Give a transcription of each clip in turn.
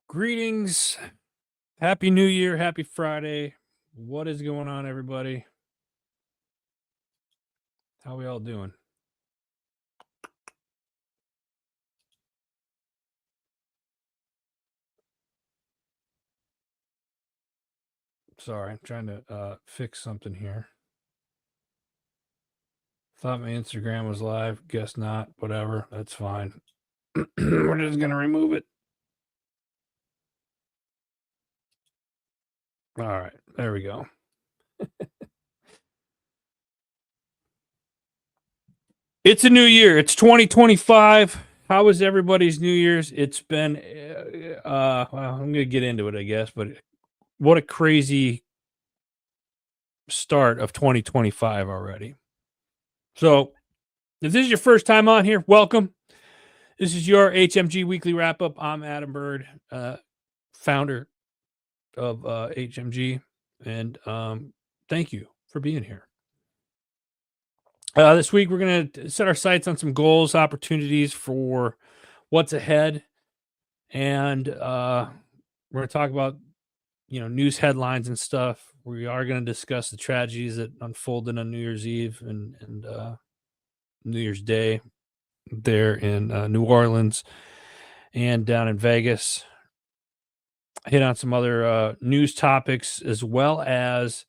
Greetings. Happy New Year. Happy Friday. What is going on, everybody? How we all doing? Sorry, I'm trying to fix something here. Thought my Instagram was live. Guess not. Whatever. That's fine. We're just going to remove it. All right. There we go. It's a new year. It's 2025. How was everybody's New Year's? It's been, well, I'm going to get into it, I guess, but what a crazy start of 2025 already. So, if this is your first time on here, welcome. This is your HMG Weekly Wrap Up. I'm Adam Bird, founder of HMG, and thank you for being here. This week, we're going to set our sights on some goals, opportunities for what's ahead, and we're going to talk about news headlines and stuff. We are going to discuss the tragedies that unfolded on New Year's Eve and New Year's Day there in New Orleans and down in Vegas. Hit on some other news topics as well as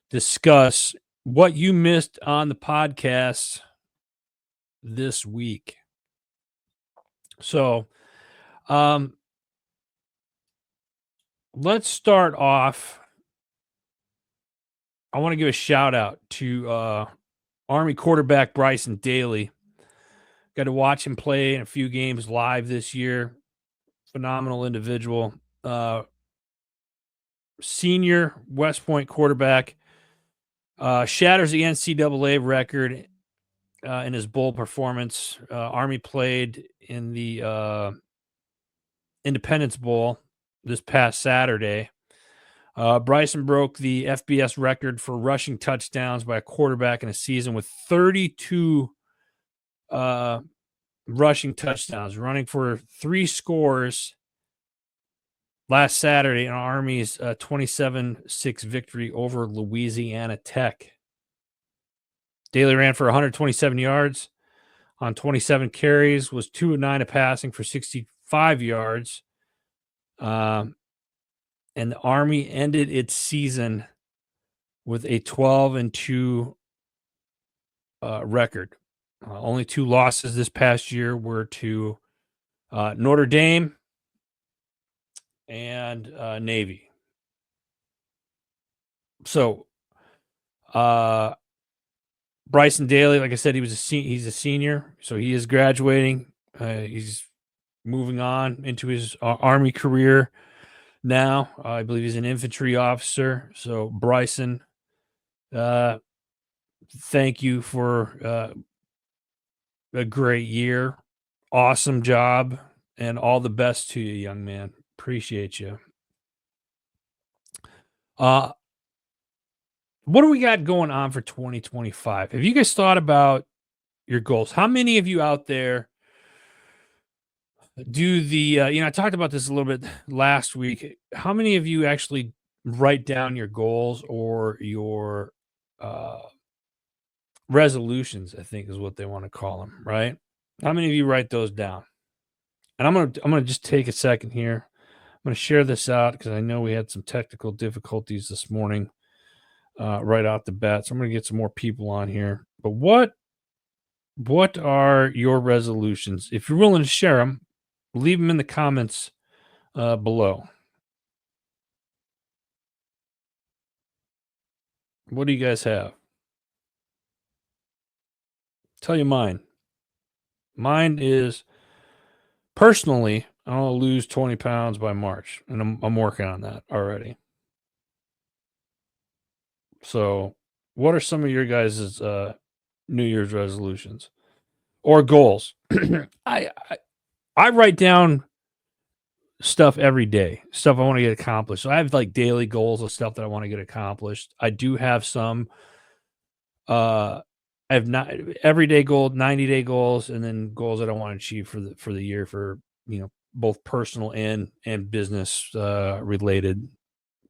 discuss what you missed on the podcast this week. So, let's start off. I want to give a shout out to Army quarterback Bryson Daly. Got to watch him play in a few games live this year. Phenomenal individual. Senior West Point quarterback. Shatters the NCAA record in his bowl performance. Army played in the Independence Bowl this past Saturday. Bryson broke the FBS record for rushing touchdowns by a quarterback in a season with 32 rushing touchdowns, running for 3 scores last Saturday in Army's 27-6 victory over Louisiana Tech. Daly ran for 127 yards on 27 carries, was 2 of 9 of passing for 65 yards. And the Army ended its season with a 12-2 record. Only 2 losses this past year were to Notre Dame and Navy. So, Bryson Daly, like I said, he's a senior, so he is graduating. He's moving on into his Army career now. I believe he's an infantry officer. So, Bryson, thank you for a great year. Awesome job, and all the best to you, young man. Appreciate you. What do we got going on for 2025? Have you guys thought about your goals? How many of you out there do the, I talked about this a little bit last week. How many of you actually write down your goals or your resolutions, I think is what they want to call them, right? How many of you write those down? And I'm going to just take a second here. I'm going to share this out because I know we had some technical difficulties this morning right out the bat. So I'm going to get some more people on here. But what are your resolutions? If you're willing to share them, leave them in the comments below. What do you guys have? Tell you mine. Mine is personally, I want to lose 20 pounds by March, and I'm working on that already. So, what are some of your guys' New Year's resolutions or goals? I write down stuff every day, stuff I want to get accomplished. So I have like daily goals of stuff that I want to get accomplished. I do have some I have not everyday goal, 90-day goals, and then goals that I want to achieve for the year for both personal and business related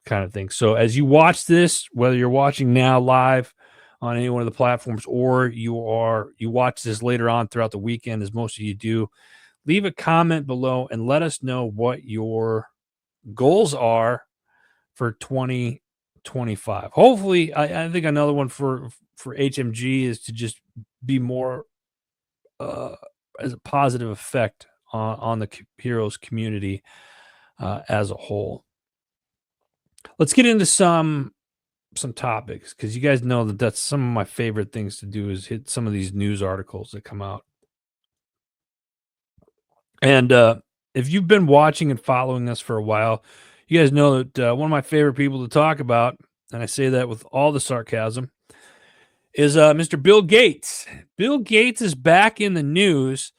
kind of thing. So as you watch this, whether you're watching now live on any one of the platforms or you watch this later on throughout the weekend, as most of you do, leave a comment below and let us know what your goals are for 2025. Hopefully, I think another one for HMG is to just be more as a positive effect on the heroes community as a whole. Let's get into some topics, because you guys know that that's some of my favorite things to do is hit some of these news articles that come out. And if you've been watching and following us for a while, you guys know that one of my favorite people to talk about, and I say that with all the sarcasm, is Mr. Bill Gates. Bill Gates is back in the news.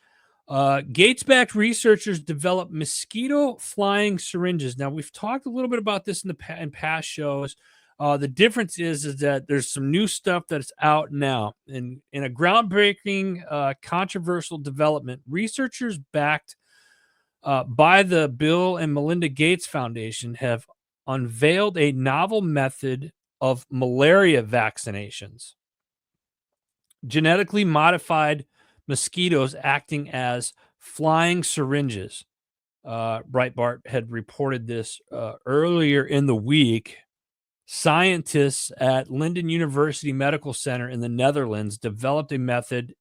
Gates-backed researchers develop mosquito flying syringes. Now, we've talked a little bit about this in past shows. The difference is that there's some new stuff that's out now. In a groundbreaking, controversial development, researchers backed by the Bill and Melinda Gates Foundation have unveiled a novel method of malaria vaccinations. Genetically modified mosquitoes acting as flying syringes. Breitbart had reported this earlier in the week. Scientists at Linden University Medical Center in the Netherlands developed a method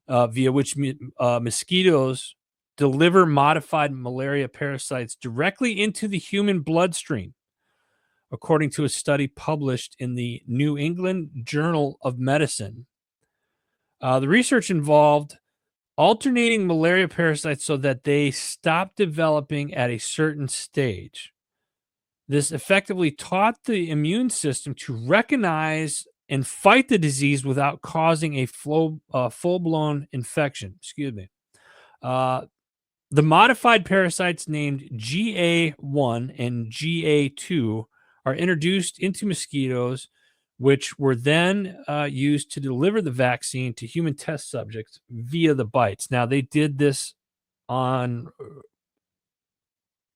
via which mosquitoes deliver modified malaria parasites directly into the human bloodstream, according to a study published in the New England Journal of Medicine. The research involved alternating malaria parasites so that they stop developing at a certain stage. This effectively taught the immune system to recognize and fight the disease without causing a full-blown infection. Excuse me. The modified parasites named GA1 and GA2 are introduced into mosquitoes, which were then used to deliver the vaccine to human test subjects via the bites. Now, they did this on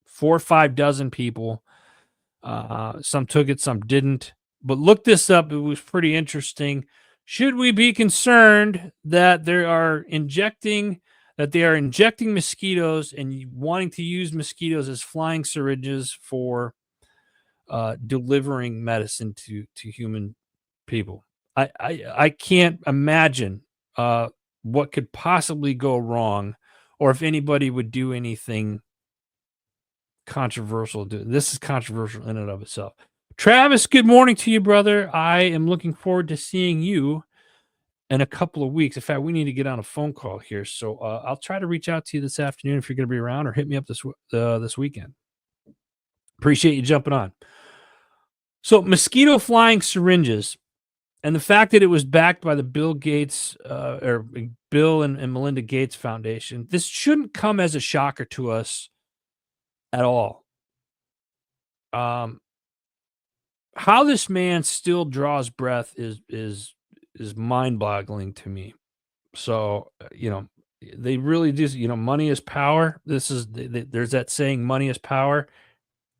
4 or 5 dozen people. Some took it, some didn't. But look this up. It was pretty interesting. Should we be concerned that they are injecting mosquitoes and wanting to use mosquitoes as flying syringes for delivering medicine to human people? I can't imagine what could possibly go wrong, or if anybody would do anything controversial. This is controversial in and of itself. Travis, good morning to you, brother. I am looking forward to seeing you in a couple of weeks. In fact, we need to get on a phone call here, so I'll try to reach out to you this afternoon if you're going to be around, or hit me up this weekend. Appreciate you jumping on. So, mosquito flying syringes, and the fact that it was backed by the Bill Gates or Bill and Melinda Gates Foundation, this shouldn't come as a shocker to us at all. How this man still draws breath is mind-boggling to me. So, they really do. Money is power. There's that saying, money is power.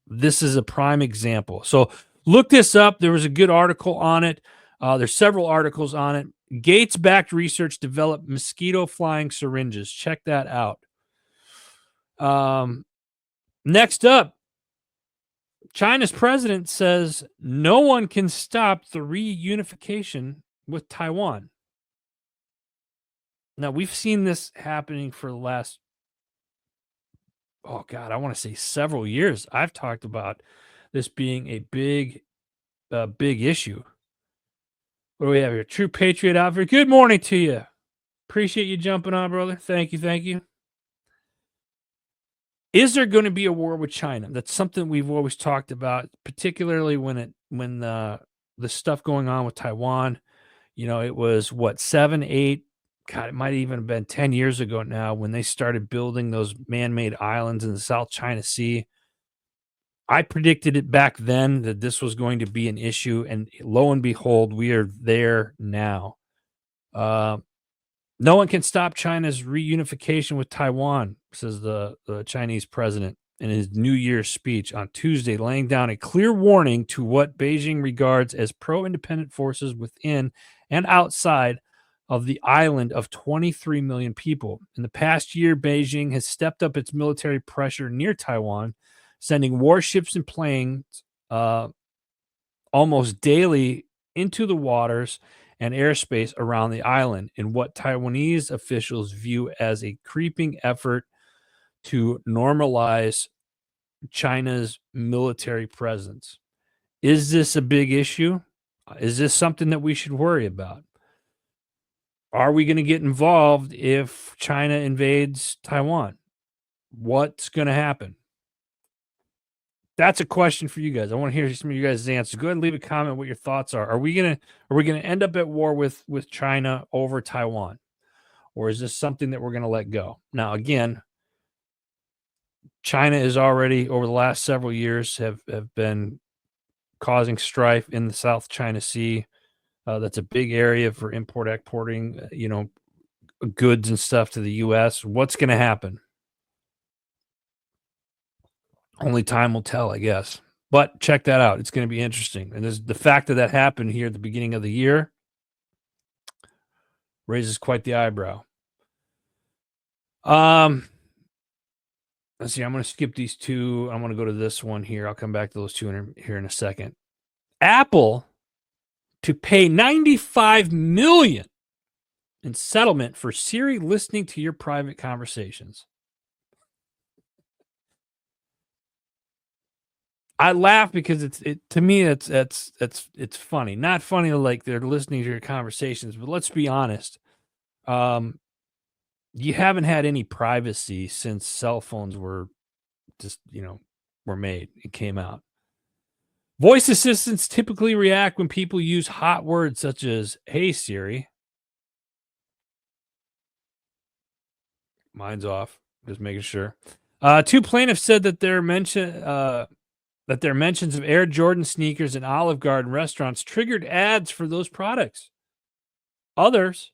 This is a prime example. So look this up. There was a good article on it. There's several articles on it. Gates-backed research developed mosquito flying syringes. Check that out. Next up, China's president says no one can stop the reunification with Taiwan. Now, we've seen this happening for the last, I want to say several years. I've talked about this being a big issue. What do we have here? True Patriot Outfit. Good morning to you. Appreciate you jumping on, brother. Thank you. Is there going to be a war with China? That's something we've always talked about, particularly when the stuff going on with Taiwan. It was 7, 8. God, it might even have been 10 years ago now when they started building those man-made islands in the South China Sea. I predicted it back then that this was going to be an issue, and lo and behold, we are there now. No one can stop China's reunification with Taiwan, says the Chinese president in his New Year's speech on Tuesday, laying down a clear warning to what Beijing regards as pro independent forces within and outside of the island of 23 million people. In the past year, Beijing has stepped up its military pressure near Taiwan, sending warships and planes uh, almost daily into the waters and airspace around the island in what Taiwanese officials view as a creeping effort to normalize China's military presence. Is this a big issue? Is this something that we should worry about? Are we going to get involved if China invades Taiwan? What's going to happen? That's a question for you guys. I want to hear some of you guys' answers. Go ahead and leave a comment what your thoughts are. Are we gonna end up at war with China over Taiwan? Or is this something that we're gonna let go? Now, again, China is already over the last several years have been causing strife in the South China Sea. That's a big area for exporting, goods and stuff to the US. What's gonna happen? Only time will tell, I guess. But check that out. It's going to be interesting. And the fact that happened here at the beginning of the year raises quite the eyebrow. Let's see. I'm going to skip these two. I'm going to go to this one here. I'll come back to those two here in a second. Apple to pay $95 million in settlement for Siri listening to your private conversations. I laugh because to me it's funny. Not funny like they're listening to your conversations, but let's be honest. You haven't had any privacy since cell phones were just, were made. It came out. Voice assistants typically react when people use hot words such as "Hey Siri." Mine's off. Just making sure. Two plaintiffs said that their mentions of Air Jordan sneakers and Olive Garden restaurants triggered ads for those products. Others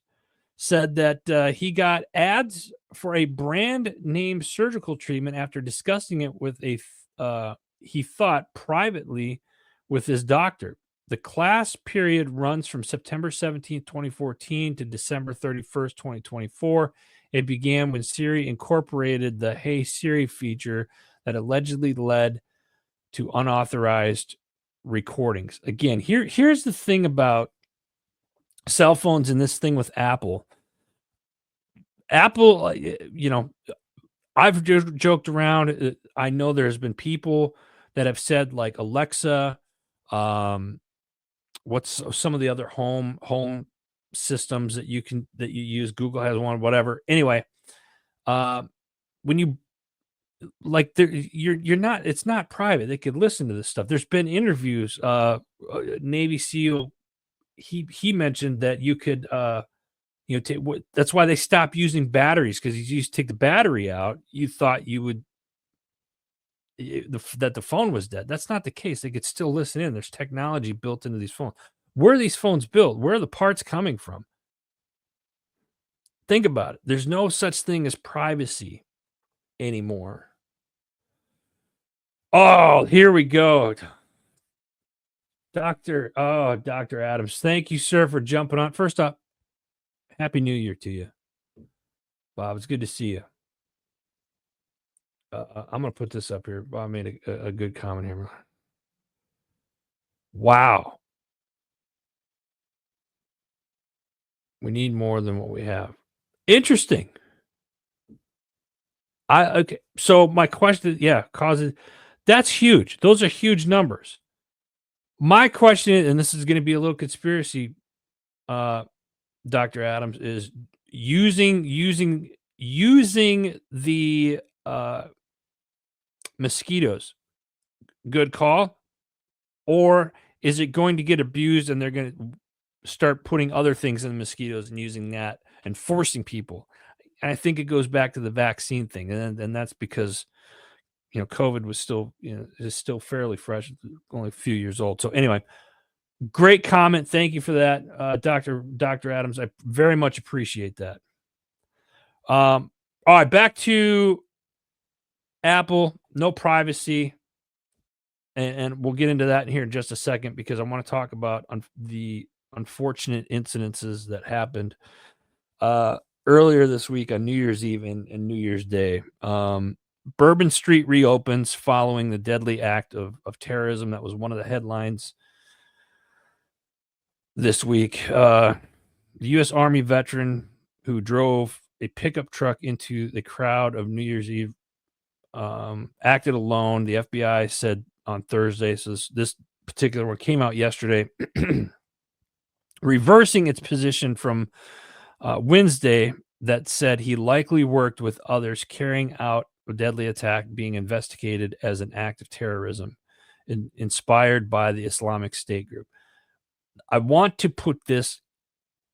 said that he got ads for a brand name surgical treatment after discussing it with he thought privately with his doctor. The class period runs from September 17th, 2014 to December 31st, 2024. It began when Siri incorporated the Hey Siri feature that allegedly led to unauthorized recordings. Again, here's the thing about cell phones and this thing with Apple. Apple, I've joked around. I know there's been people that have said like Alexa, what's some of the other home systems that you use. Google has one, whatever. Anyway, when you you're not, it's not private. They could listen to this stuff. There's been interviews. Navy SEAL, he mentioned that you could that's why they stopped using batteries, because you used to take the battery out. You thought you would that the phone was dead. That's not the case. They could still listen in. There's technology built into these phones. Where are these phones built? Where are the parts coming from? Think about it. There's no such thing as privacy anymore. Oh, here we go. Dr. Adams. Thank you, sir, for jumping on. First off, Happy New Year to you. Bob, it's good to see you. I'm going to put this up here. Bob made a good comment here. Wow. We need more than what we have. Interesting. Okay. So my question, causes, that's huge. Those are huge numbers. My question is, and this is going to be a little conspiracy, Dr. Adams, is using the mosquitoes. Good call. Or is it going to get abused and they're going to start putting other things in the mosquitoes and using that and forcing people? And I think it goes back to the vaccine thing. And that's because, COVID was still, is still fairly fresh, only a few years old. So anyway, great comment. Thank you for that, Dr. Adams. I very much appreciate that. All right, back to Apple. No privacy, and we'll get into that in here in just a second because I want to talk about the unfortunate incidences that happened uh, earlier this week on New Year's Eve and New Year's Day. Bourbon Street reopens following the deadly act of terrorism. That was one of the headlines this week. The U.S. Army veteran who drove a pickup truck into the crowd of New Year's Eve acted alone. The FBI said on Thursday. So this particular one came out yesterday, reversing its position from Wednesday that said he likely worked with others carrying out a deadly attack being investigated as an act of terrorism inspired by the Islamic State group. I want to put this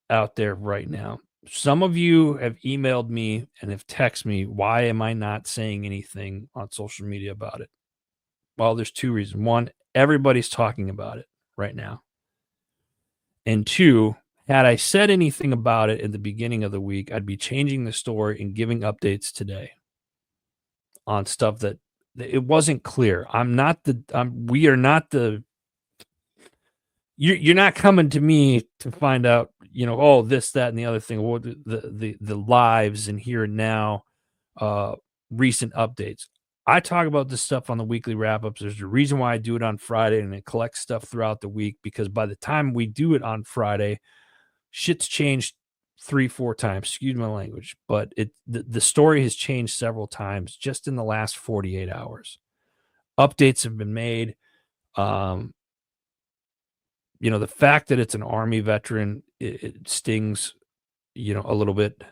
out there right now. Some of you have emailed me and have texted me, why am I not saying anything on social media about it? Well, there's two reasons. One, everybody's talking about it right now. And two, had I said anything about it at the beginning of the week, I'd be changing the story and giving updates today on stuff that it wasn't clear. We are not the, you're not coming to me to find out, oh, this, that, and the other thing, what the lives and here and now, recent updates. I talk about this stuff on the weekly wrap ups. There's a reason why I do it on Friday and it collects stuff throughout the week because by the time we do it on Friday, shit's changed 3-4 times. Excuse my language, but the story has changed several times just in the last 48 hours. Updates have been made. The fact that it's an Army veteran, it stings, a little bit,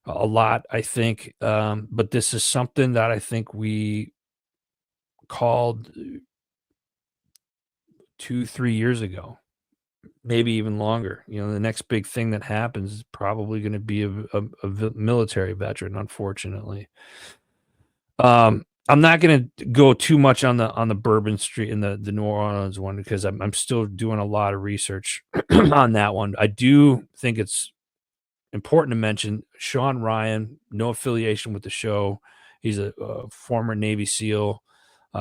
a lot, I think. But this is something that I think we called 2-3 years ago, maybe even longer. The next big thing that happens is probably going to be a military veteran, unfortunately. I'm not going to go too much on the Bourbon Street and the New Orleans one because I'm still doing a lot of research on that one. I do think it's important to mention Sean Ryan, no affiliation with the show. He's a former Navy SEAL.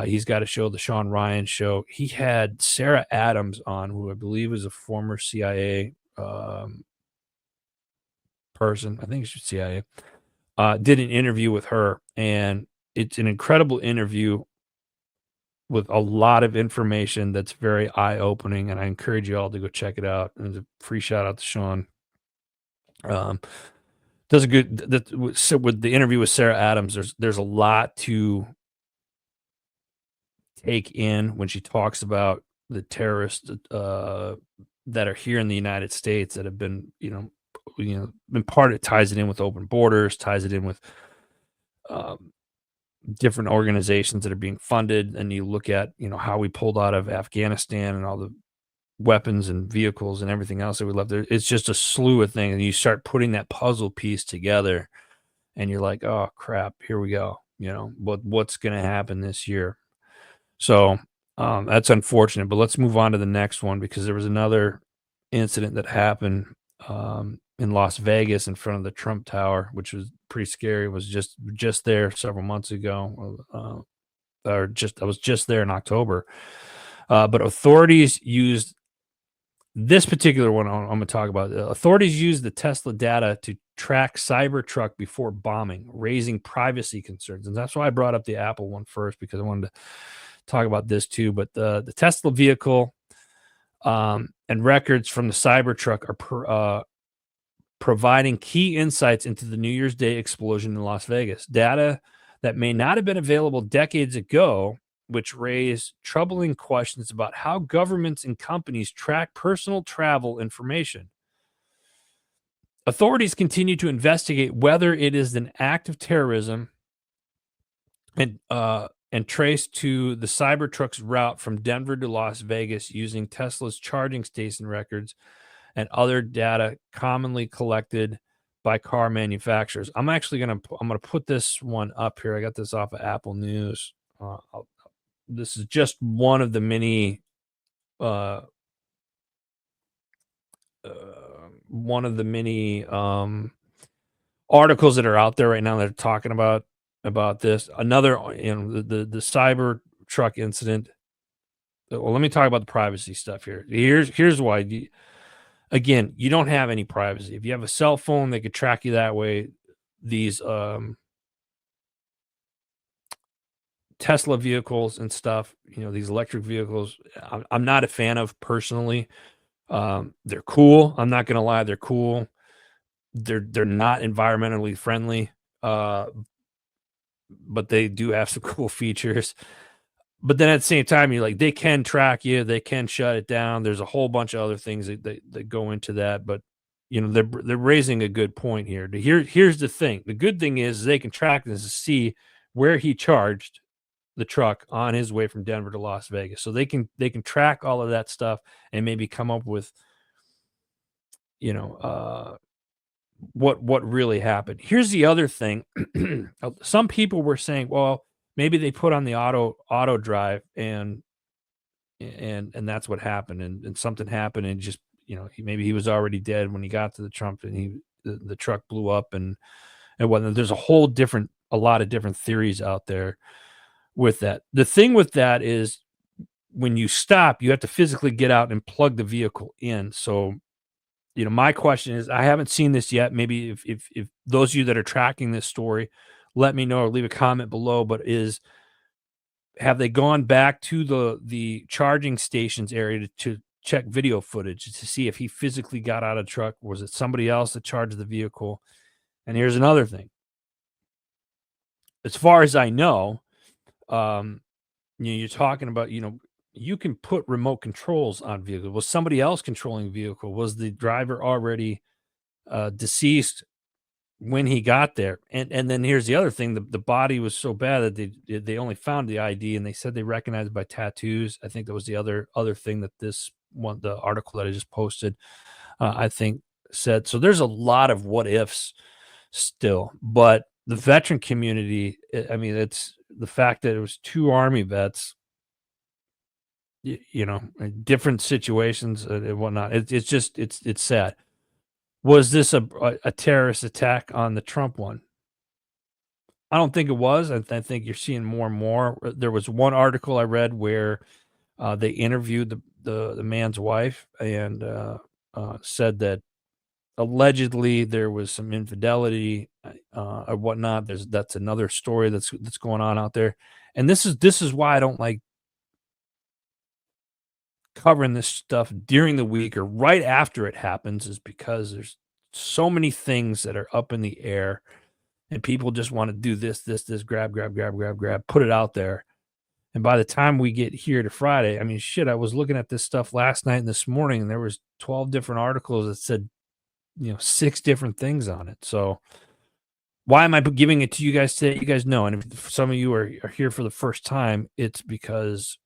He's got a show, the Sean Ryan Show. He had Sarah Adams on, who I believe is a former CIA person. I think she's CIA. Did an interview with her, and it's an incredible interview with a lot of information that's very eye-opening, and I encourage you all to go check it out. And a free shout out to Sean. Does a good so with the interview with Sarah Adams. There's a lot to take in when she talks about the terrorists that are here in the United States that have been, been part. It ties it in with open borders, ties it in with different organizations that are being funded. And you look at, how we pulled out of Afghanistan and all the weapons and vehicles and everything else that we left there. It's just a slew of things. And you start putting that puzzle piece together and you're like, oh crap, here we go. What's going to happen this year? So that's unfortunate, but let's move on to the next one because there was another incident that happened in Las Vegas in front of the Trump Tower, which was pretty scary. It was just there several months ago, I was just there in October. But authorities used this particular one I'm going to talk about. Authorities used the Tesla data to track Cybertruck before bombing, raising privacy concerns. And that's why I brought up the Apple one first, because I wanted to talk about this too. But the Tesla vehicle and records from the Cybertruck are providing key insights into the New Year's Day explosion in Las Vegas. Data that may not have been available decades ago, which raise troubling questions about how governments and companies track personal travel information. Authorities continue to investigate whether it is an act of terrorism and trace to the Cybertruck's route from Denver to Las Vegas using Tesla's charging station records and other data commonly collected by car manufacturers. I'm gonna put this one up here. I got this off of Apple News. This is just one of the many articles that are out there right now that are talking about this. Another, the cyber truck incident. Well, let me talk about the privacy stuff here. Here's why. Again, you don't have any privacy. If you have a cell phone, they could track you that way. These Tesla vehicles and stuff, these electric vehicles, I'm not a fan of personally. They're cool. I'm not gonna lie, they're cool. They're not environmentally friendly, uh, but they do have some cool features. But then at the same time, you're like, they can track you, they can shut it down. There's a whole bunch of other things that go into that. But they're raising a good point here. Here's the thing. The good thing is they can track this to see where he charged the truck on his way from Denver to Las Vegas. So they can track all of that stuff and maybe come up with, you know, what really happened. Here's the other thing. Some people were saying, well, maybe they put on the auto drive and that's what happened, and something happened, and just maybe he was already dead when he got to the Trump, and the truck blew up, and whatnot. There's a lot of different theories out there with that. The thing with that is when you stop, you have to physically get out and plug the vehicle in. So my question is, I haven't seen this yet. Maybe if those of you that are tracking this story, let me know or leave a comment below. But have they gone back to the charging stations area to check video footage to see if he physically got out of the truck? Was it somebody else that charged the vehicle? And here's another thing. As far as I know, you're talking about, you can put remote controls on vehicles. Was somebody else controlling the vehicle? Was the driver already deceased when he got there? And then here's the other thing: the body was so bad that they only found the ID, and they said they recognized it by tattoos. I think that was the other thing that the article that I just posted, I think said. So there's a lot of what ifs still, but the veteran community, I mean, it's the fact that it was 2 Army vets, in different situations and whatnot. It's just it's sad. Was this a terrorist attack on the Trump one? I don't think it was. I think you're seeing more and more. There was one article I read where they interviewed the man's wife and said that allegedly there was some infidelity or whatnot. That's another story that's going on out there, and this is why I don't like covering this stuff during the week or right after it happens, is because there's so many things that are up in the air and people just want to do this, grab, put it out there. And by the time we get here to Friday, I mean, shit, I was looking at this stuff last night and this morning, and there was 12 different articles that said, 6 different things on it. So why am I giving it to you guys today? You guys know. And if some of you are here for the first time, it's because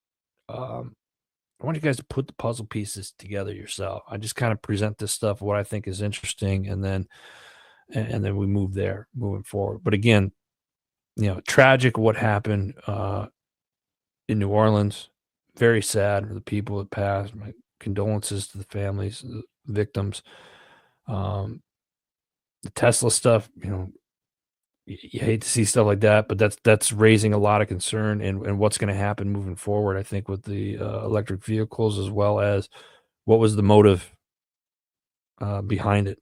I want you guys to put the puzzle pieces together yourself. I just kind of present this stuff, what I think is interesting, and then we moving forward. But again, tragic what happened in New Orleans. Very sad for the people that passed. My condolences to the families, the victims. The Tesla stuff, you hate to see stuff like that, but that's raising a lot of concern and what's going to happen moving forward, I think, with the electric vehicles, as well as what was the motive behind it,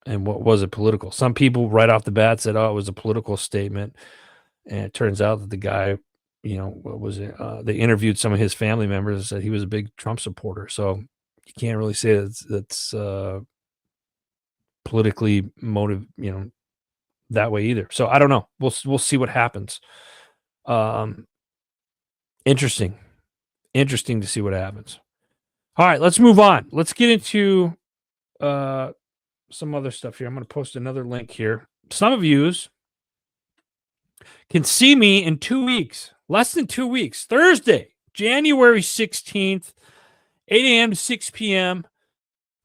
and what was it political. Some people right off the bat said, oh, it was a political statement, and it turns out that the guy, what was it? They interviewed some of his family members and said he was a big Trump supporter. So you can't really say that's politically motive, that way either. So I don't know. We'll see what happens. Interesting to see what happens. All right, let's move on. Let's get into some other stuff here. I'm going to post another link here. Some of yous can see me in 2 weeks, less than 2 weeks, Thursday, January 16th, 8 a.m. to 6 p.m.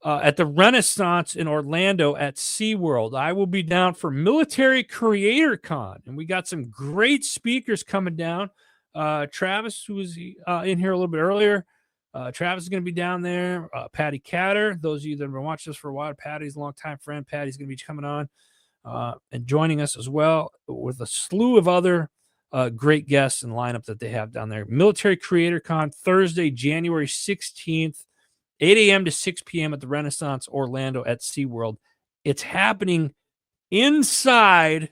At the Renaissance in Orlando at SeaWorld. I will be down for Military Creator Con, and we got some great speakers coming down. Travis, who was in here a little bit earlier, Travis is going to be down there. Patty Catter, those of you that have been watching this for a while, Patty's a longtime friend. Patty's going to be coming on. and joining us as well with a slew of other great guests and lineup that they have down there. Military Creator Con, Thursday, January 16th, 8 a.m. to 6 p.m. at the Renaissance Orlando at SeaWorld. It's happening inside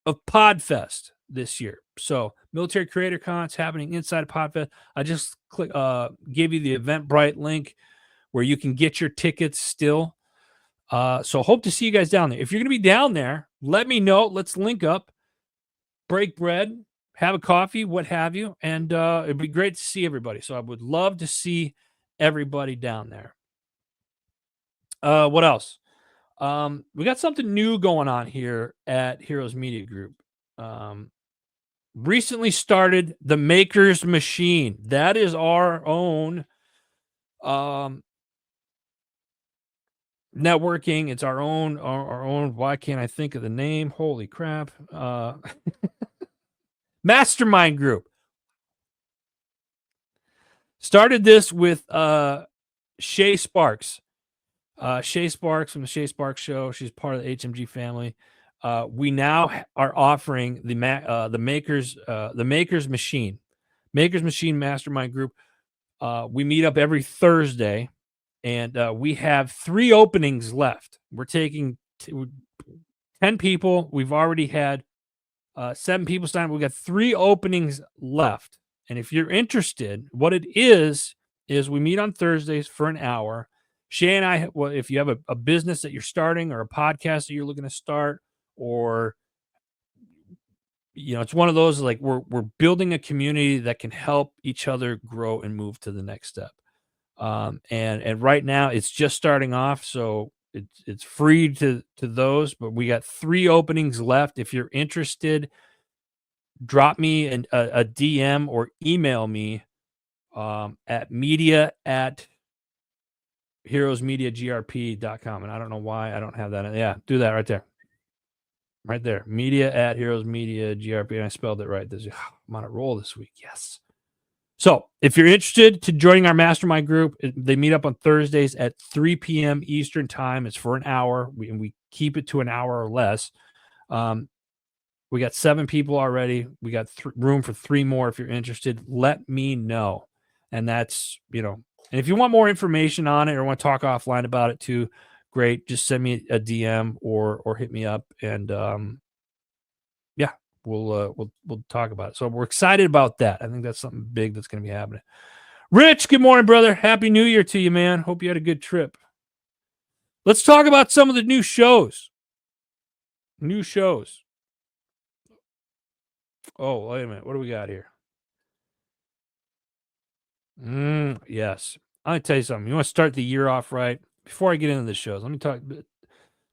of PodFest this year. So Military Creator Con is happening inside of PodFest. I just gave you the Eventbrite link where you can get your tickets still. So hope to see you guys down there. If you're going to be down there, let me know. Let's link up, break bread, have a coffee, what have you. And it'd be great to see everybody. So I would love to see everybody down there. What else? We got something new going on here at Heroes Media Group. Recently started the Maker's Machine. That is our own networking. It's our own. Why can't I think of the name? Holy crap! Mastermind group. Started this with Shay Sparks. Shay Sparks from the Shay Sparks Show. She's part of the HMG family. We now are offering the Maker's Machine Mastermind Group. We meet up every Thursday, and we have 3 openings left. We're taking 10 people. We've already had 7 people sign up. We've got 3 openings left. And if you're interested, what it is we meet on Thursdays for an hour. Shay and I, well, if you have a business that you're starting or a podcast that you're looking to start, or it's one of those, like, we're building a community that can help each other grow and move to the next step. And right now it's just starting off, so it's free to those, but we got 3 openings left. If you're interested, drop me a DM or email me at media@heroesmediagrp.com. And I don't know why I don't have that. Yeah, do that right there. Right there. Media@heroesmediagrp. And I spelled it right. I'm on a roll this week. Yes. So if you're interested to joining our mastermind group, they meet up on Thursdays at 3 p.m. Eastern time. It's for an hour. We keep it to an hour or less. We got 7 people already. We got room for 3 more. If you're interested, let me know. And that's, and if you want more information on it or want to talk offline about it too, great. Just send me a DM or hit me up, and yeah, we'll talk about it. So we're excited about that. I think that's something big that's going to be happening. Rich, good morning, brother. Happy New Year to you, man. Hope you had a good trip. Let's talk about some of the new shows. Oh, wait a minute. What do we got here? Yes. I'm going to tell you something. You want to start the year off right? Before I get into the shows, let me talk.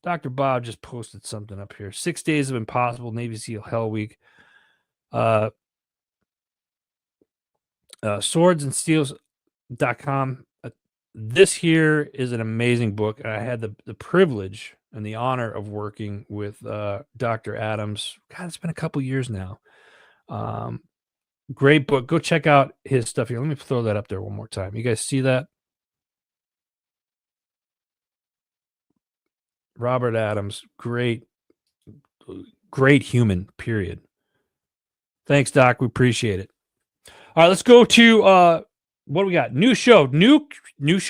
Dr. Bob just posted something up here. 6 Days of Impossible Navy SEAL Hell Week. swordsandsteels.com. This here is an amazing book. I had the privilege and the honor of working with Dr. Adams. God, it's been a couple years now. Great book. Go check out his stuff here. Let me throw that up there one more time. You guys see that? Robert Adams, great human, period. Thanks, Doc. We appreciate it. All right, let's go to what do we got? New show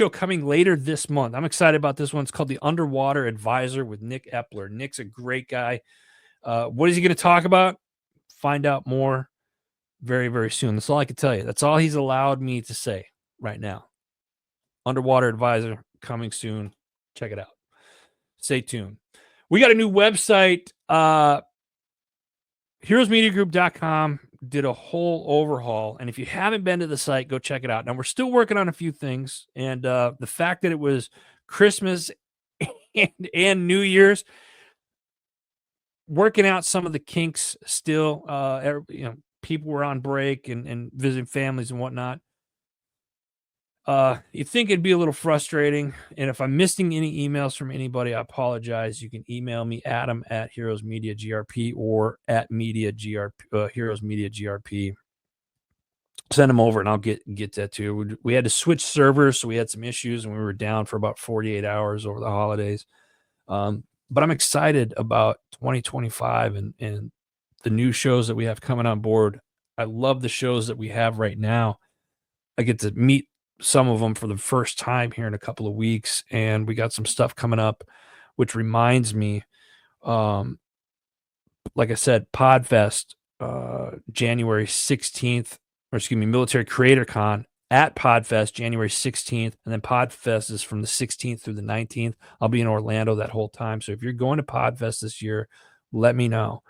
coming later this month. I'm excited about this one. It's called The Underwater Advisor with Nick Epler. Nick's a great guy. What is he going to talk about? Find out more very, very soon. That's all I can tell you. That's all he's allowed me to say right now. Underwater Advisor coming soon. Check it out. Stay tuned. We got a new website. HeroesMediaGroup.com did a whole overhaul. And if you haven't been to the site, go check it out. Now, we're still working on a few things. And the fact that it was Christmas and New Year's, working out some of the kinks still. People were on break and visiting families and whatnot. You think it'd be a little frustrating. And if I'm missing any emails from anybody, I apologize. You can email me, Adam at Heroes Media GRP or at Media GRP, Heroes Media GRP. Send them over and I'll get that to you. We had to switch servers, so we had some issues and we were down for about 48 hours over the holidays. but I'm excited about 2025 and the new shows that we have coming on board. I love the shows that we have right now. I get to meet some of them for the first time here in a couple of weeks, and we got some stuff coming up, which reminds me, um, like I said, Podfest, January 16th, or excuse me, Military Creator Con at Podfest, January 16th, and then Podfest is from the 16th through the 19th. I'll be in Orlando that whole time. So if you're going to Podfest this year, let me know.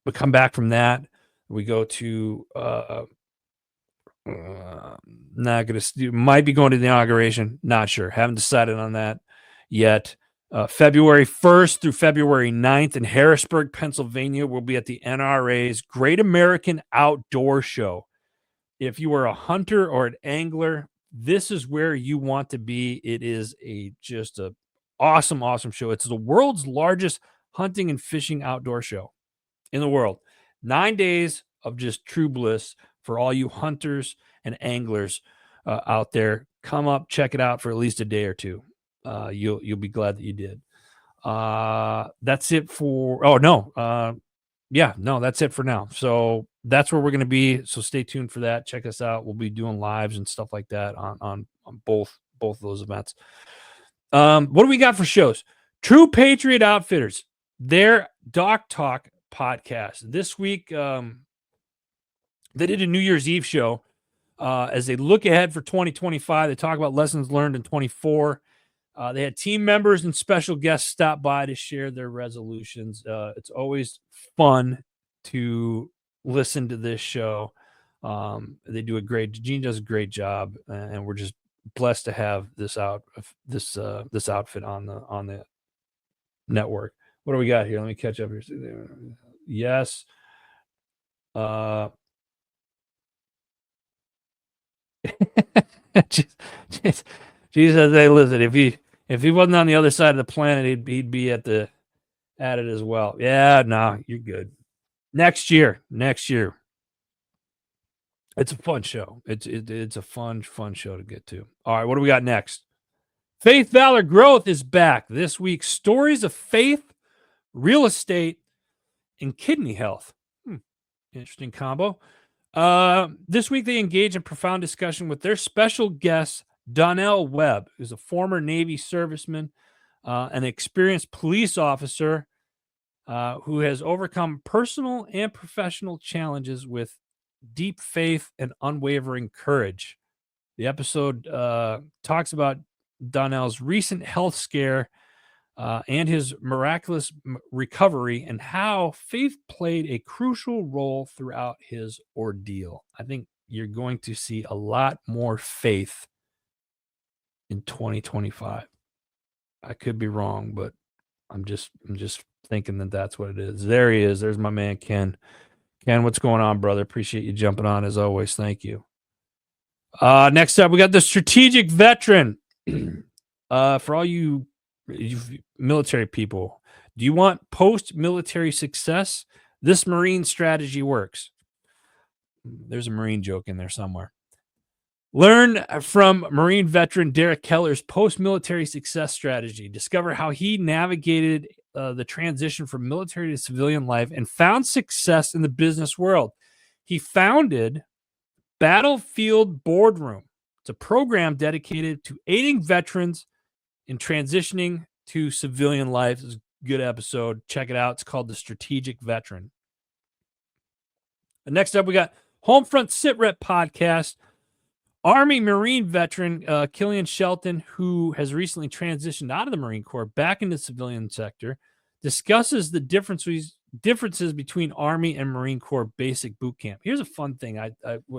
We come back from that. We go to not gonna might be going to the inauguration. Not sure. Haven't decided on that yet. February 1st through February 9th in Harrisburg, Pennsylvania, we'll be at the NRA's Great American Outdoor Show. If you are a hunter or an angler, this is where you want to be. It is just a awesome show. It's the world's largest hunting and fishing outdoor show in the world. 9 days of just true bliss for all you hunters and anglers out there. Come up, check it out for at least a day or two. You'll be glad that you did. That's it for. Oh no, that's it for now. So that's where we're going to be. So stay tuned for that. Check us out. We'll be doing lives and stuff like that on both of those events. What do we got for shows? True Patriot Outfitters, their Doc Talk podcast. This week, they did a New Year's Eve show. As they look ahead for 2025, they talk about lessons learned in 24. They had team members and special guests stop by to share their resolutions. It's always fun to listen to this show. Gene does a great job, and we're just blessed to have this outfit on the network. What do we got here? Let me catch up here. Yes. Jesus, hey, listen, if he wasn't on the other side of the planet, he'd be at it as well. Yeah, no, you're good. Next year. It's a fun show. It's a fun show to get to. All right, what do we got next? Faith, Valor, Growth is back this week. Stories of faith, real estate, and kidney health. Interesting combo. This week they engage in profound discussion with their special guest, Donnell Webb, who's a former Navy serviceman, an experienced police officer who has overcome personal and professional challenges with deep faith and unwavering courage. The episode talks about Donnell's recent health scare and his miraculous recovery and how faith played a crucial role throughout his ordeal. I think you're going to see a lot more faith in 2025. I could be wrong, but I'm just thinking that that's what it is. There he is. There's my man, Ken. Ken, what's going on, brother? Appreciate you jumping on as always. Thank you. Next up, we got the strategic veteran. For all you military people, do you want post-military success? This Marine strategy works. There's a Marine joke in there somewhere. Learn from Marine veteran Derek Keller's post-military success strategy. Discover how he navigated the transition from military to civilian life and found success in the business world. He founded Battlefield Boardroom. It's a program dedicated to aiding veterans in transitioning to civilian life. It's a good episode. Check it out. It's called The Strategic Veteran. And next up, we got Homefront Sitrep Podcast. Army Marine veteran Killian Shelton, who has recently transitioned out of the Marine Corps back into the civilian sector, discusses the differences between Army and Marine Corps basic boot camp. Here's a fun thing.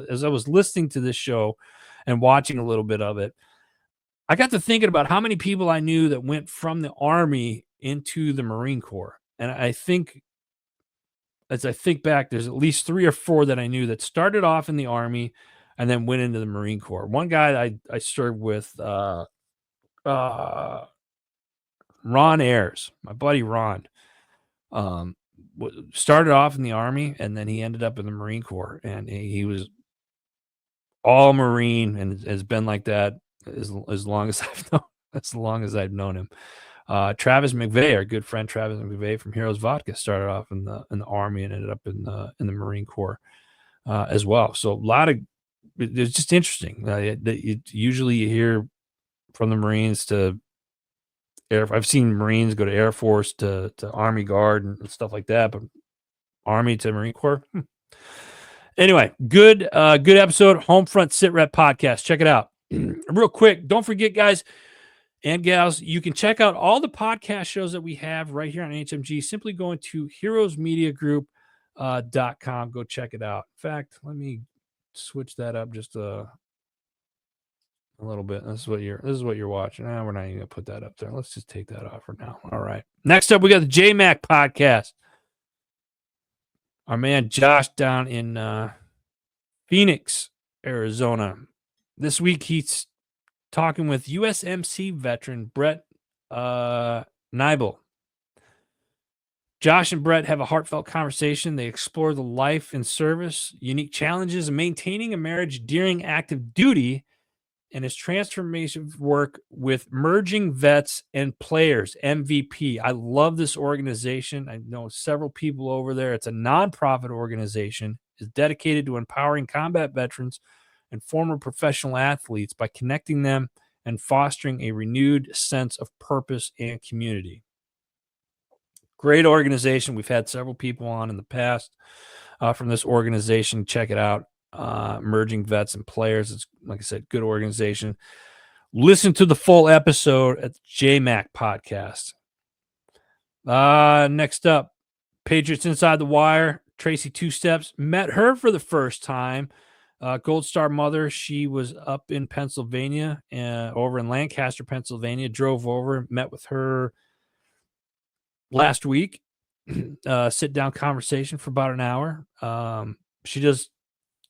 As I was listening to this show and watching a little bit of it, I got to thinking about how many people I knew that went from the Army into the Marine Corps. And I think, as I think back, there's at least 3 or 4 that I knew that started off in the Army and then went into the Marine Corps. One guy I served with, Ron Ayers, my buddy Ron, started off in the Army and then he ended up in the Marine Corps, and he was all Marine and has been like that as long as I've known him. Travis McVeigh, our good friend Travis McVeigh from Heroes Vodka, started off in the Army and ended up in the Marine Corps as well. So a lot of it's just interesting. Usually you hear from the Marines to I've seen Marines go to Air Force to Army Guard and stuff like that, but Army to Marine Corps. Anyway, good episode. Homefront Sit Rep Podcast. Check it out. Real quick, don't forget, guys and gals, you can check out all the podcast shows that we have right here on HMG. Simply going to heroesmediagroup.com. Go check it out. In fact, let me switch that up just a little bit. This is what you're watching. We're not even gonna put that up there. Let's just take that off for now. All right. Next up, we got the JMac podcast. Our man Josh down in Phoenix, Arizona. This week he's talking with USMC veteran Brett Nibel. Josh and Brett have a heartfelt conversation. They explore the life and service, unique challenges of maintaining a marriage during active duty, and his transformation work with merging vets and players, MVP. I love this organization. I know several people over there. It's a nonprofit organization. It's dedicated to empowering combat veterans and former professional athletes by connecting them and fostering a renewed sense of purpose and community. Great organization. We've had several people on in the past from this organization. Check it out. Merging vets and players. It's, like I said, good organization. Listen to the full episode at the JMac podcast. Next up, Patriots Inside the Wire. Tracy Two Steps. Met her for the first time. Gold Star mother. She was up in Pennsylvania, over in Lancaster, Pennsylvania. Drove over, met with her last week. Sit down conversation for about an hour. She does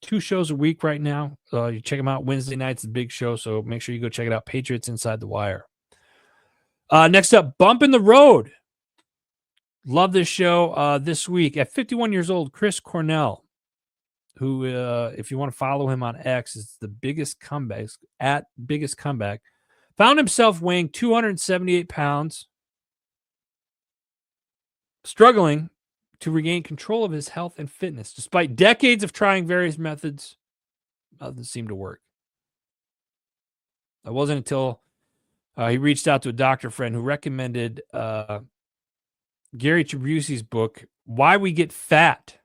2 shows a week right now. You check them out. Wednesday night's the big show, so make sure you go check it out. Patriots Inside the Wire. Next up, Bump in the Road. Love this show. This week at 51 years old, Chris Cornell, who, if you want to follow him on X, is the biggest comeback, found himself weighing 278 pounds, struggling to regain control of his health and fitness. Despite decades of trying various methods, nothing seemed to work. It wasn't until he reached out to a doctor friend who recommended Gary Tribusie's book, Why We Get Fat.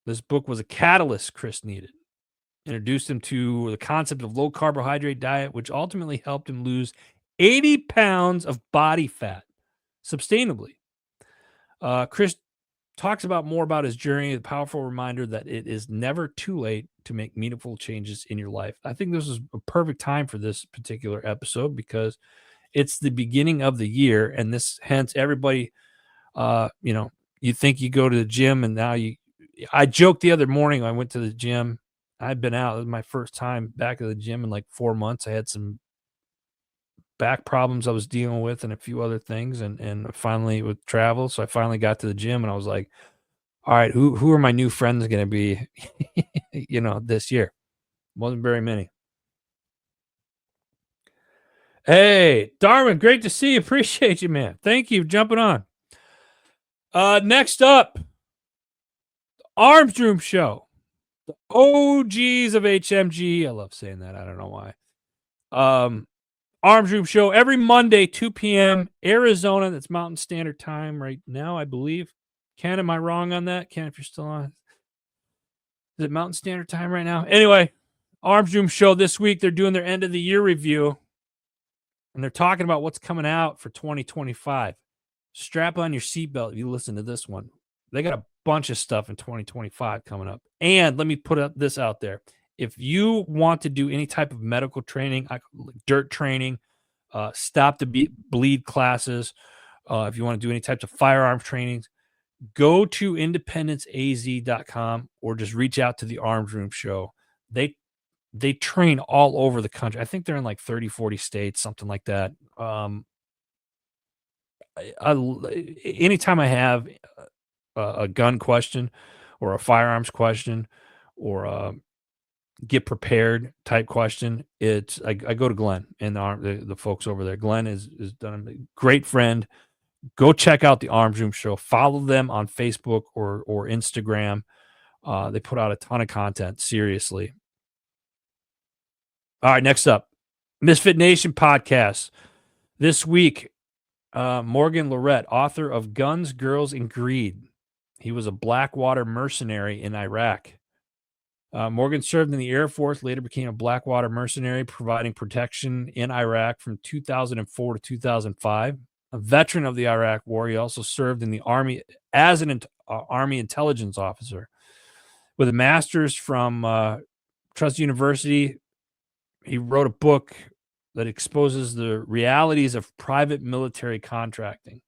This book was a catalyst Chris needed. Introduced him to the concept of low carbohydrate diet, which ultimately helped him lose 80 pounds of body fat sustainably. Chris talks about more about his journey, the powerful reminder that it is never too late to make meaningful changes in your life. I think this is a perfect time for this particular episode because it's the beginning of the year, and this hence everybody, you think you go to the gym, and now I joked the other morning I went to the gym. I'd been out. It was my first time back at the gym in like 4 months. I had some back problems I was dealing with and a few other things, and finally with travel. So I finally got to the gym, and I was like, all right, who are my new friends going to be, this year? Wasn't very many. Hey, Darwin, great to see you. Appreciate you, man. Thank you for jumping on. Next up, Arms Room Show. The OGs of HMG. I love saying that. I don't know why. Arms Room Show every Monday, 2 p.m. Arizona. That's Mountain Standard Time right now, I believe. Ken, am I wrong on that? Ken, if you're still on. Is it Mountain Standard Time right now? Anyway, Arms Room Show this week. They're doing their end of the year review, and they're talking about what's coming out for 2025. Strap on your seatbelt if you listen to this one. They got a bunch of stuff in 2025 coming up. And let me put this out there. If you want to do any type of medical training, dirt training, stop the bleed classes, if you want to do any types of firearms trainings, go to independenceaz.com or just reach out to the Arms Room Show. They train all over the country. I think they're in like 30, 40 states, something like that. Anytime I have a gun question or a firearms question or get prepared type question, it's I go to Glenn and the folks over there. Glenn is done a great friend. Go check out the Arms Room Show. Follow them on Facebook or Instagram. They put out a ton of content. Seriously. All right, next up, Misfit Nation podcast. This week, Morgan Lorette, author of Guns, Girls, and Greed. He was a Blackwater mercenary in Iraq. Morgan served in the Air Force, later became a Blackwater mercenary, providing protection in Iraq from 2004 to 2005. A veteran of the Iraq War, he also served in the Army as an Army intelligence officer. With a master's from Trust University, he wrote a book that exposes the realities of private military contracting.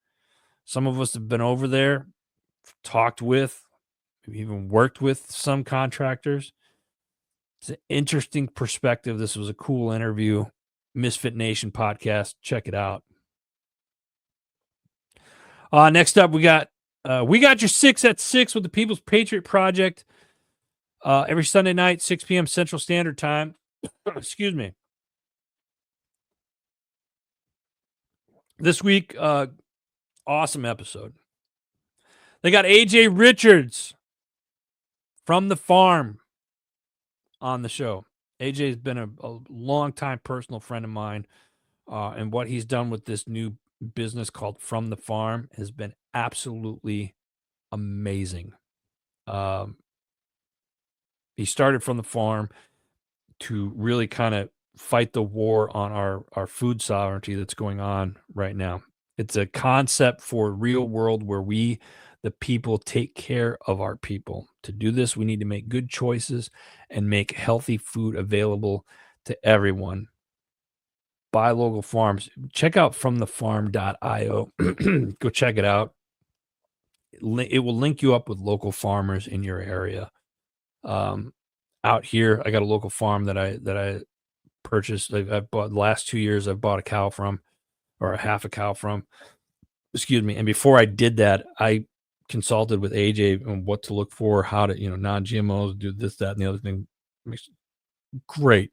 Some of us have been over there, talked with, even worked with some contractors. It's an interesting perspective. This was a cool interview. Misfit Nation podcast. Check it out. Next up, we got your 6 at 6 with the People's Patriot Project. Every Sunday night, 6 p.m. Central Standard Time. Excuse me. This week, awesome episode. They got AJ Richards from the farm on the show. AJ's been a long-time personal friend of mine, and what he's done with this new business called From the Farm has been absolutely amazing. He started From the Farm to really kind of fight the war on our food sovereignty that's going on right now. It's a concept for real world where we, the people, take care of our people. To do this, we need to make good choices and make healthy food available to everyone. Buy local farms. Check out fromthefarm.io. Go check it out. It will link you up with local farmers in your area. Out here, I got a local farm that I purchased. I bought the last 2 years. I've bought a cow from, or a half a cow from. Excuse me. And before I did that, I consulted with AJ on what to look for, how to, non-GMOs, do this, that, and the other thing. Great.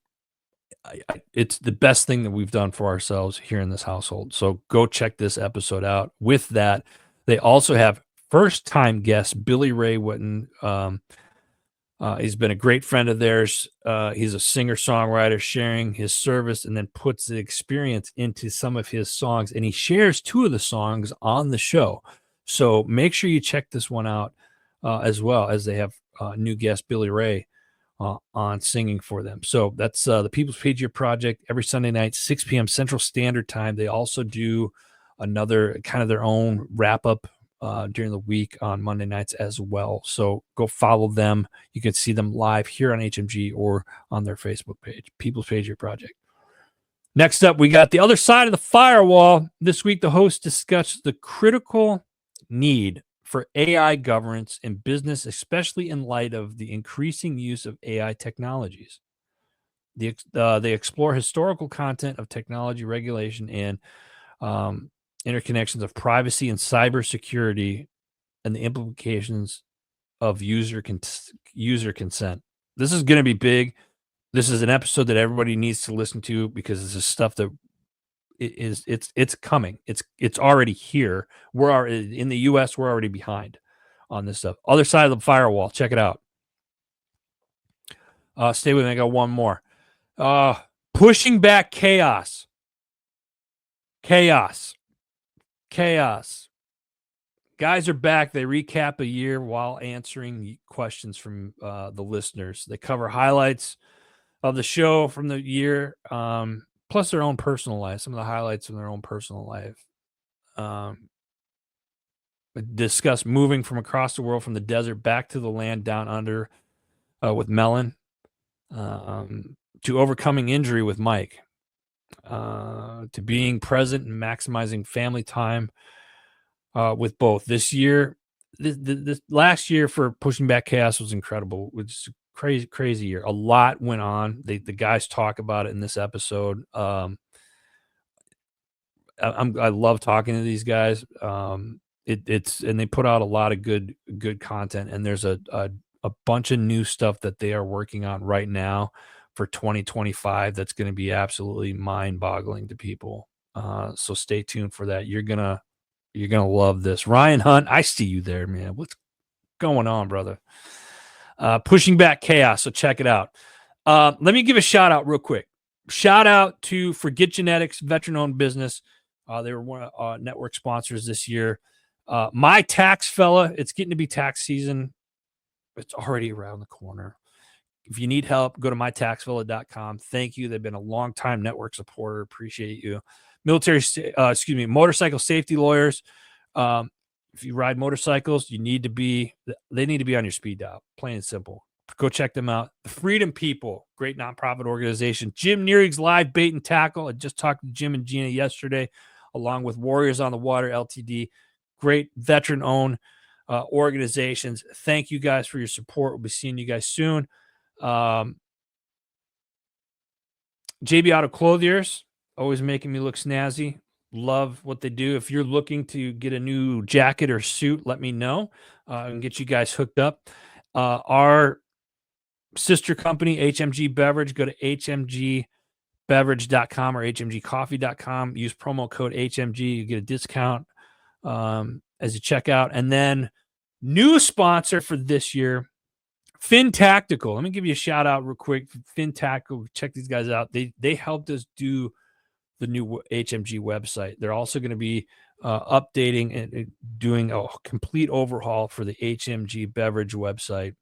It's the best thing that we've done for ourselves here in this household. So go check this episode out. With that, they also have first-time guest Billy Ray Whitten. He's been a great friend of theirs. He's a singer-songwriter sharing his service and then puts the experience into some of his songs. And he shares 2 of the songs on the show. So make sure you check this one out as well, as they have new guest Billy Ray on singing for them. So that's the People's Patriot Project every Sunday night, 6 p.m. Central Standard Time. They also do another kind of their own wrap-up during the week on Monday nights as well. So go follow them. You can see them live here on HMG or on their Facebook page, People's Patriot Project. Next up, we got the other side of the firewall. This week, the host discussed the critical need for AI governance in business, especially in light of the increasing use of AI technologies. They explore historical content of technology regulation and interconnections of privacy and cybersecurity and the implications of user consent. This is going to be big. This is an episode that everybody needs to listen to because this is stuff that it's coming. It's already here. We're already in the US. We're already behind on this stuff. Other side of the firewall. Check it out. Stay with me. I got one more. Pushing back chaos. Chaos. Guys are back. They recap a year while answering questions from the listeners. They cover highlights of the show from the year, plus their own personal life, some of the highlights from their own personal life. Discuss moving from across the world, from the desert back to the land down under with Melon, to overcoming injury with Mike, to being present and maximizing family time with both. This year, this last year for Pushing Back Chaos was incredible. It was a crazy year. A lot went on. The guys talk about it in this episode. I love talking to these guys. And they put out a lot of good content. And there's a a bunch of new stuff that they are working on right now for 2025 that's going to be absolutely mind-boggling to people. So stay tuned for that. You're gonna love this. Ryan Hunt, I see you there, man. What's going on, brother? Pushing Back Chaos. So check it out. Let me give a shout out real quick. Shout out to Forget Genetics, veteran-owned business. They were one of network sponsors this year. My Tax Fella, it's getting to be tax season. It's already around the corner. If you need help, go to mytaxfella.com. Thank you. They've been a long-time network supporter. Appreciate you. Motorcycle safety lawyers. If you ride motorcycles, they need to be on your speed dial. Plain and simple. Go check them out. The Freedom People, great nonprofit organization. Jim Neerig's Live Bait and Tackle. I just talked to Jim and Gina yesterday, along with Warriors on the Water Ltd. Great veteran-owned organizations. Thank you guys for your support. We'll be seeing you guys soon. JB Auto Clothiers, always making me look snazzy. Love what they do. If you're looking to get a new jacket or suit, let me know and get you guys hooked up. Our sister company, HMG Beverage, go to hmgbeverage.com or hmgcoffee.com. Use promo code HMG. You get a discount as you check out. And then new sponsor for this year, Fin Tactical. Let me give you a shout out real quick. Fin Tactical, check these guys out. They helped us do the new HMG website. They're also going to be updating and doing a complete overhaul for the HMG Beverage website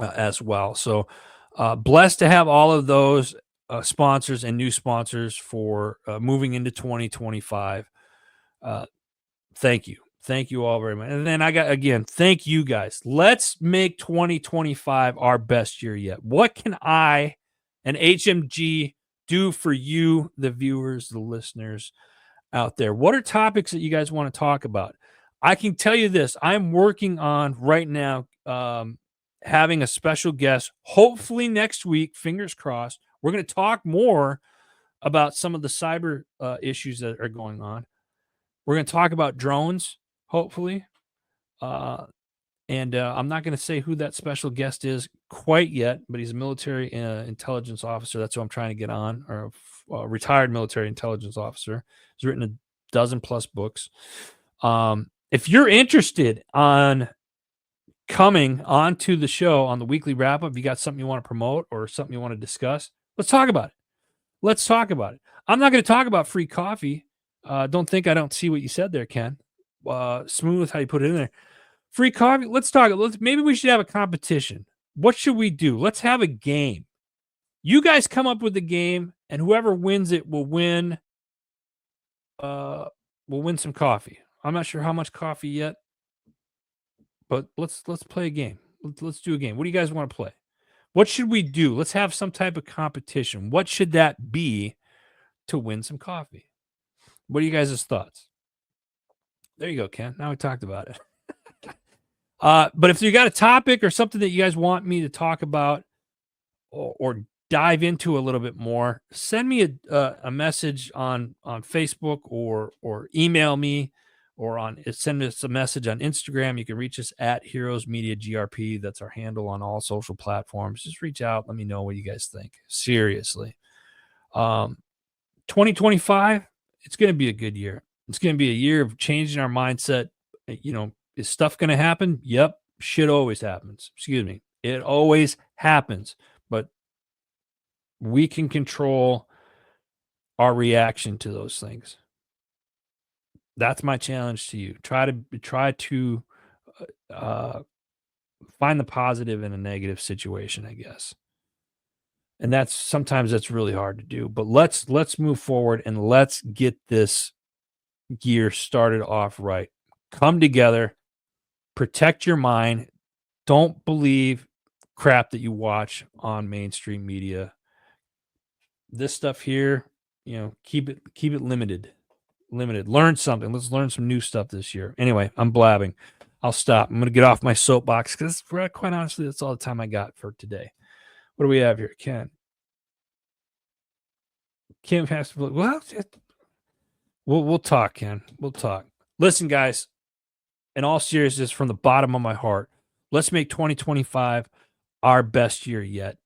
as well. So blessed to have all of those sponsors and new sponsors for moving into 2025. Thank you. Thank you all very much. And then thank you guys. Let's make 2025 our best year yet. What can I and HMG do for you, the viewers, the listeners out there? What are topics that you guys want to talk about? I can tell you this. I'm working on right now having a special guest, hopefully next week, fingers crossed. We're going to talk more about some of the cyber issues that are going on. We're going to talk about drones, hopefully. And I'm not going to say who that special guest is quite yet, but he's a military intelligence officer. That's who I'm trying to get on, or a retired military intelligence officer. He's written a dozen plus books. If you're interested on coming onto the show on the weekly wrap up, you got something you want to promote or something you want to discuss, let's talk about it. Let's talk about it. I'm not going to talk about free coffee. Don't think I don't see what you said there, Ken. Smooth how you put it in there. Free coffee. Let's talk. Maybe we should have a competition. What should we do? Let's have a game. You guys come up with the game, and whoever wins it will win. Will win some coffee. I'm not sure how much coffee yet, but let's play a game. Let's do a game. What do you guys want to play? What should we do? Let's have some type of competition. What should that be to win some coffee? What are you guys' thoughts? There you go, Ken. Now we talked about it. But if you got a topic or something that you guys want me to talk about or dive into a little bit more, send me a message on Facebook or email me, or send us a message on Instagram. You can reach us at Heroes Media GRP. That's our handle on all social platforms. Just reach out. Let me know what you guys think. Seriously. 2025, it's going to be a good year. It's going to be a year of changing our mindset. Is stuff going to happen? Yep. Shit always happens. Excuse me. It always happens. But we can control our reaction to those things. That's my challenge to you. Try to find the positive in a negative situation, I guess. And sometimes that's really hard to do. But let's move forward and let's get this year started off right. Come together. Protect your mind. Don't believe crap that you watch on mainstream media. This stuff here, keep it limited. Learn something. Let's learn some new stuff this year. Anyway, I'm blabbing. I'll stop. I'm going to get off my soapbox because, quite honestly, that's all the time I got for today. What do we have here, Ken? Kim has to. Well, we'll talk, Ken. We'll talk. Listen, guys. In all seriousness, from the bottom of my heart, Let's make 2025 our best year yet.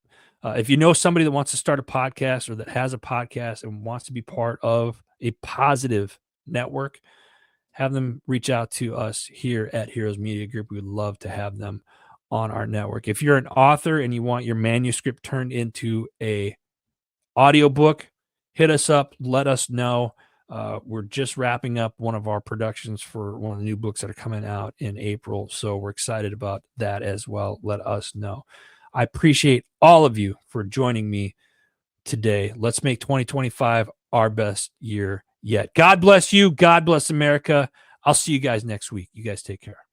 If you know somebody that wants to start a podcast or that has a podcast and wants to be part of a positive network, have them reach out to us here at Heroes Media Group. We would love to have them on our network. If you're an author and you want your manuscript turned into a audiobook, hit us up, let us know. We're just wrapping up one of our productions for one of the new books that are coming out in April. So we're excited about that as well. Let us know. I appreciate all of you for joining me today. Let's make 2025 our best year yet. God bless you. God bless America. I'll see you guys next week. You guys take care.